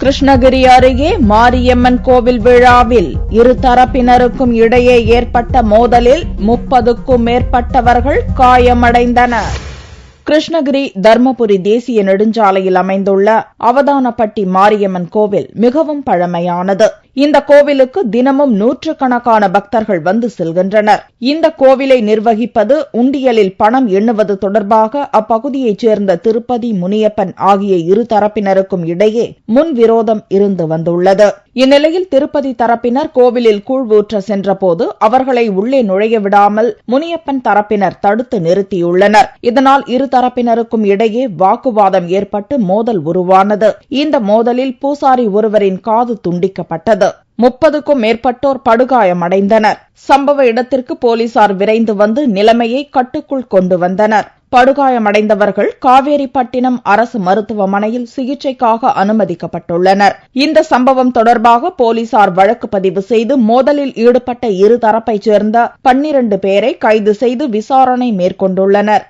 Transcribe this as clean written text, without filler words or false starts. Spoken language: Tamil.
கிருஷ்ணகிரி அருகே மாரியம்மன் கோவில் விழாவில் இரு தரப்பினருக்கும் இடையே ஏற்பட்ட மோதலில் 30க்கும் மேற்பட்டவர்கள் காயமடைந்தனர். கிருஷ்ணகிரி தர்மபுரி தேசிய நெடுஞ்சாலையில் அமைந்துள்ள அவதானப்பட்டி மாரியம்மன் கோவில் மிகவும் பழமையானது. இந்த கோவிலுக்கு தினமும் நூற்றுக்கணக்கான பக்தர்கள் வந்து செல்கின்றனர். இந்த கோவிலை நிர்வகிப்பது, உண்டியலில் பணம் எண்ணுவது தொடர்பாக அப்பகுதியைச் சேர்ந்த திருப்பதி, முனியப்பன் ஆகிய இரு தரப்பினருக்கும் இடையே முன்விரோதம் இருந்து வந்துள்ளது. இந்நிலையில் திருப்பதி தரப்பினர் கோவிலில் கூழ் ஊற்ற சென்றபோது அவர்களை உள்ளே நுழைய விடாமல் முனியப்பன் தரப்பினர் தடுத்து நிறுத்தியுள்ளனர். இதனால் இரு தரப்பினருக்கும் இடையே வாக்குவாதம் ஏற்பட்டு மோதல் உருவானது. இந்த மோதலில் பூசாரி ஒருவரின் காது துண்டிக்கப்பட்டது. 30க்கும் மேற்பட்டோர் படுகாயமடைந்தனர். சம்பவ இடத்திற்கு போலீசார் விரைந்து வந்து நிலைமையை கட்டுக்குள் கொண்டு வந்தனர். படுகாயமடைந்தவர்கள் காவேரிப்பட்டினம் அரசு மருத்துவமனையில் சிகிச்சைக்காக அனுமதிக்கப்பட்டுள்ளனர். இந்த சம்பவம் தொடர்பாக போலீசார் வழக்கு பதிவு செய்து மோதலில் ஈடுபட்ட இரு தரப்பைச் சேர்ந்த 12 பேரை கைது செய்து விசாரணை மேற்கொண்டுள்ளனர்.